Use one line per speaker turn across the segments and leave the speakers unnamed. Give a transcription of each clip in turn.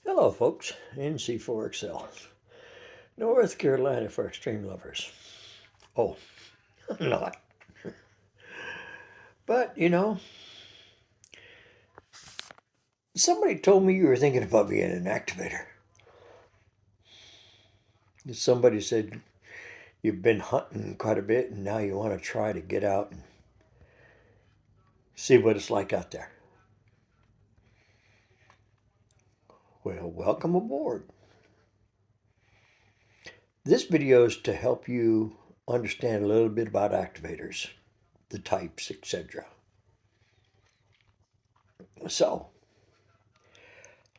Hello folks, NC4XL, North Carolina for extreme lovers. Oh, I'm not. But, somebody told me you were thinking about being an activator. Somebody said you've been hunting quite a bit and now you want to try to get out and see what it's like out there. Well, welcome aboard. This video is to help you understand a little bit about activators, the types, etc. So,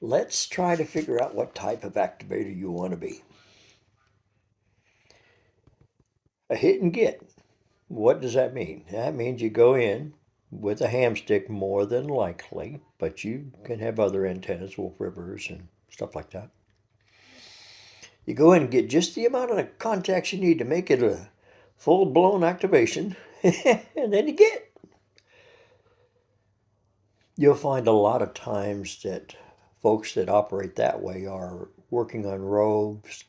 let's try to figure out what type of activator you want to be. A hit and get. What does that mean? That means you go in with a hamstick more than likely, but you can have other antennas, Wolf Rivers and stuff like that. You go in and get just the amount of contacts you need to make it a full-blown activation, and then you get. You'll find a lot of times that folks that operate that way are working on roves.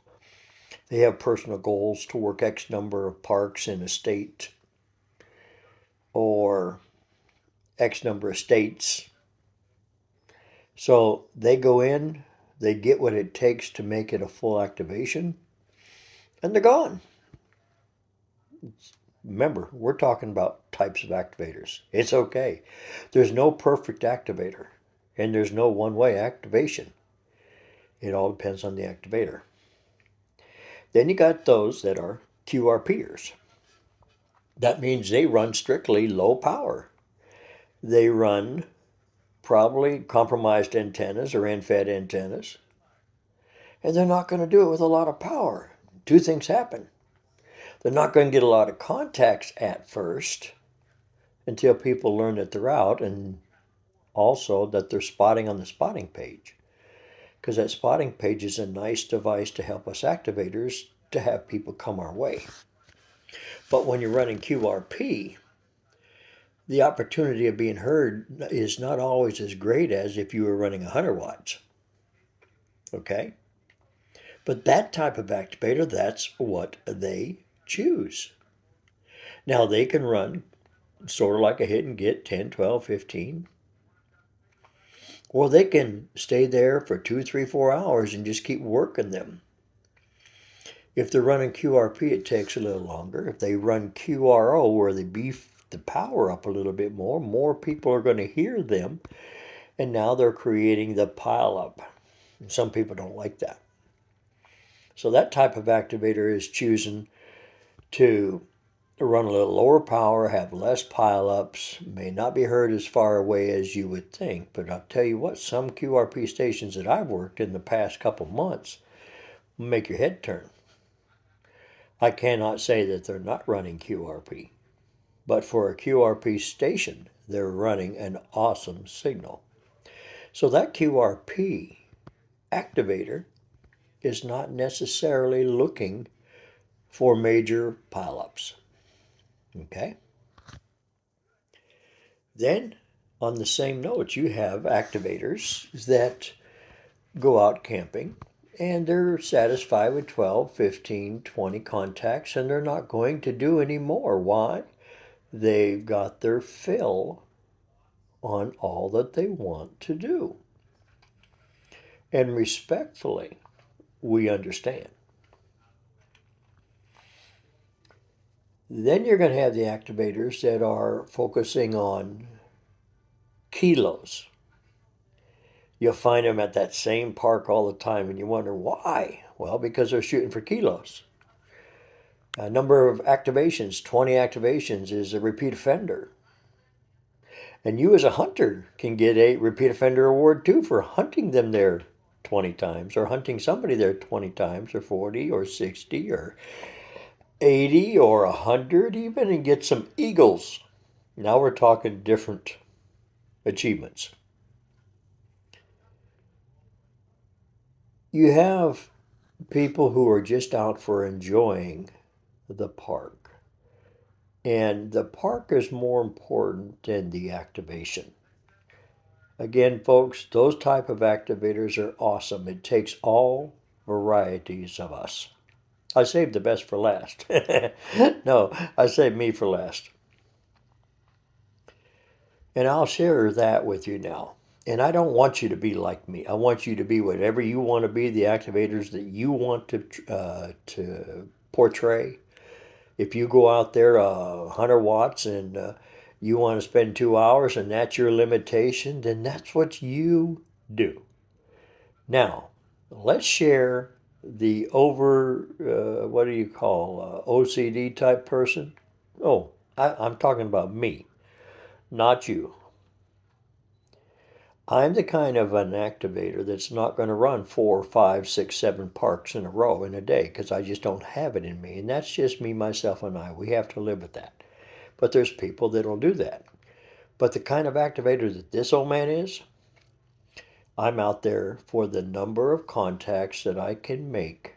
They have personal goals to work X number of parks in a state or X number of states. So they go in, they get what it takes to make it a full activation, and they're gone. Remember, we're talking about types of activators. It's okay. There's no perfect activator, and there's no one-way activation. It all depends on the activator. Then you got those that are QRPers. That means they run strictly low power. They run probably compromised antennas or end-fed antennas, and they're not going to do it with a lot of power. Two things happen. They're not going to get a lot of contacts at first until people learn that they're out, and also that they're spotting on the spotting page, because that spotting page is a nice device to help us activators to have people come our way. But when you're running QRP, the opportunity of being heard is not always as great as if you were running 100 watts. Okay? But that type of activator, that's what they choose. Now they can run sort of like a hit and get 10, 12, 15. Or they can stay there for 2, 3, 4 hours and just keep working them. If they're running QRP, it takes a little longer. If they run QRO, where they beef the power up a little bit more people are going to hear them, and now they're creating the pileup. Some people don't like that. So that type of activator is choosing to run a little lower power, have less pileups, may not be heard as far away as you would think. But I'll tell you what, some QRP stations that I've worked in the past couple months make your head turn. I cannot say that they're not running QRP, but for a QRP station, they're running an awesome signal. So that QRP activator is not necessarily looking for major pileups. Okay? Then, on the same note, you have activators that go out camping and they're satisfied with 12, 15, 20 contacts, and they're not going to do any more. Why? They've got their fill on all that they want to do. And respectfully, we understand. Then you're going to have the activators that are focusing on kilos. You'll find them at that same park all the time, and you wonder why. Well, because they're shooting for kilos. A number of activations, 20 activations, is a repeat offender. And you as a hunter can get a repeat offender award too for hunting them there 20 times, or hunting somebody there 20 times, or 40, or 60, or 80, or 100 even, and get some eagles. Now we're talking different achievements. You have people who are just out for enjoying the park. And the park is more important than the activation. Again, folks, those type of activators are awesome. It takes all varieties of us. I saved the best for last. No, I saved me for last. And I'll share that with you now. And I don't want you to be like me. I want you to be whatever you want to be, the activators that you want to portray. If you go out there 100 watts and you want to spend 2 hours and that's your limitation, then that's what you do. Now, let's share the what do you call, OCD type person? Oh, I'm talking about me, not you. I'm the kind of an activator that's not going to run 4, 5, 6, 7 parks in a row in a day because I just don't have it in me. And that's just me, myself, and I. We have to live with that. But there's people that'll do that. But the kind of activator that this old man is, I'm out there for the number of contacts that I can make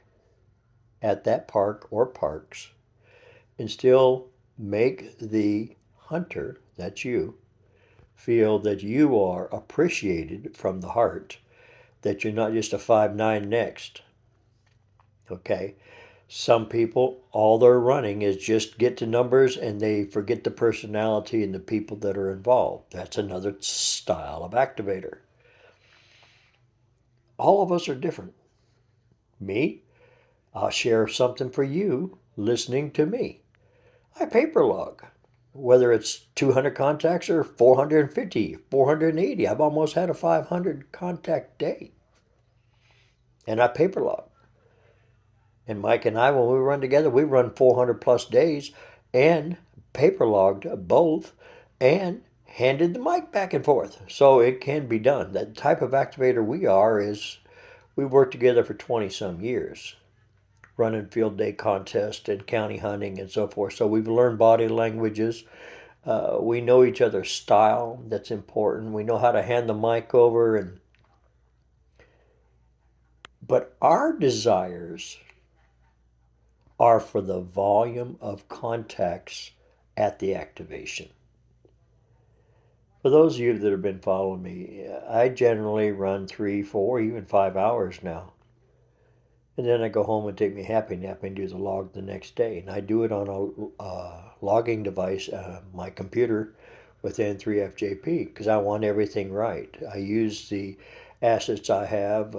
at that park or parks and still make the hunter, that's you, feel that you are appreciated from the heart, that you're not just a 5'9" next. Okay? Some people, all they're running is just get to numbers and they forget the personality and the people that are involved. That's another style of activator. All of us are different. Me, I'll share something for you listening to me. I paper log. Whether it's 200 contacts or 450, 480. I've almost had a 500 contact day. And I paper log. And Mike and I, when we run together, we run 400 plus days and paper logged both and handed the mic back and forth. So it can be done. That type of activator we are is we worked together for 20 some years, running field day contests and county hunting and so forth. So we've learned body languages. We know each other's style. That's important. We know how to hand the mic over. But our desires are for the volume of contacts at the activation. For those of you that have been following me, I generally run 3, 4, even 5 hours now. And then I go home and take my happy nap and do the log the next day. And I do it on a logging device, my computer with N3FJP, because I want everything right. I use the assets I have,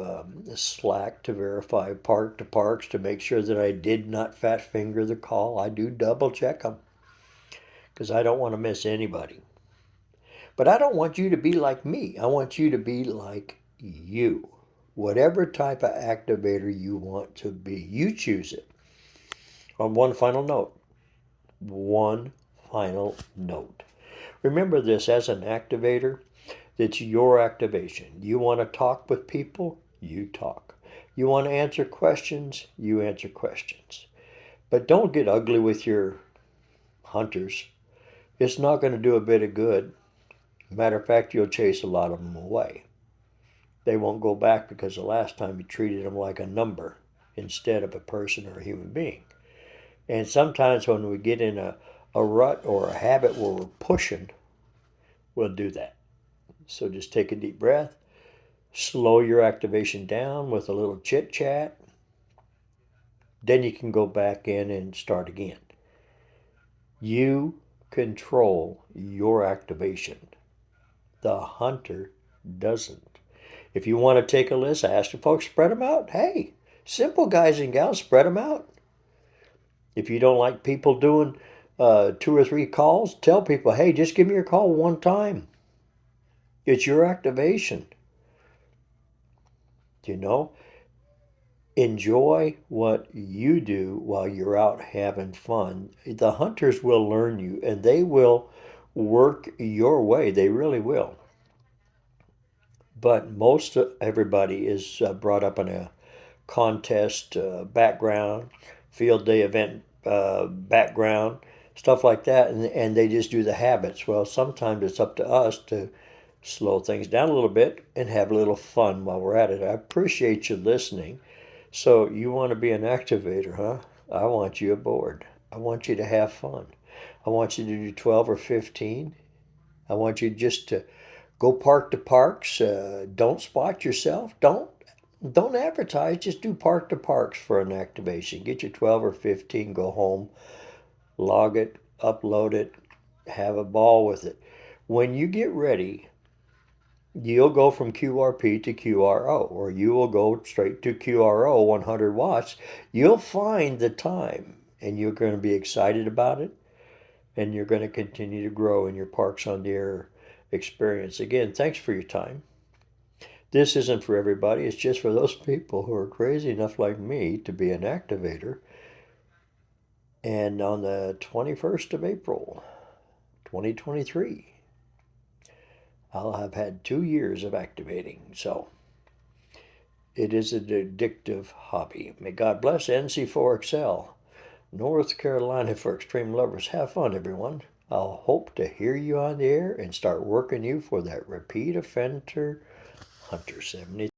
Slack to verify park to parks to make sure that I did not fat finger the call. I do double check them because I don't want to miss anybody. But I don't want you to be like me. I want you to be like you. Whatever type of activator you want to be, you choose it. On one final note. Remember this, as an activator, it's your activation. You want to talk with people, you talk. You want to answer questions, you answer questions. But don't get ugly with your hunters. It's not going to do a bit of good. Matter of fact, you'll chase a lot of them away. They won't go back because the last time you treated them like a number instead of a person or a human being. And sometimes when we get in a rut or a habit where we're pushing, we'll do that. So just take a deep breath, slow your activation down with a little chit chat. Then you can go back in and start again. You control your activation. The hunter doesn't. If you want to take a list, ask the folks, spread them out. Hey, simple guys and gals, spread them out. If you don't like people doing 2 or 3 calls, tell people, hey, just give me your call one time. It's your activation. You know, enjoy what you do while you're out having fun. The hunters will learn you and they will work your way. They really will. But most everybody is brought up in a contest background, field day event background, stuff like that, and they just do the habits. Well, sometimes it's up to us to slow things down a little bit and have a little fun while we're at it. I appreciate you listening. So you want to be an activator, huh? I want you aboard. I want you to have fun. I want you to do 12 or 15. I want you just to Go park to parks. Don't spot yourself. Don't advertise. Just do park to parks for an activation. Get your 12 or 15. Go home. Log it. Upload it. Have a ball with it. When you get ready, you'll go from QRP to QRO, or you will go straight to QRO 100 watts. You'll find the time, and you're going to be excited about it, and you're going to continue to grow in your Parks on the Air experience. Again, thanks for your time. This isn't for everybody. It's just for those people who are crazy enough like me to be an activator. And on the 21st of April, 2023, I'll have had 2 years of activating. So it is an addictive hobby. May God bless NC4XL, North Carolina for extreme lovers. Have fun, everyone. I'll hope to hear you on the air and start working you for that repeat offender Hunter 70.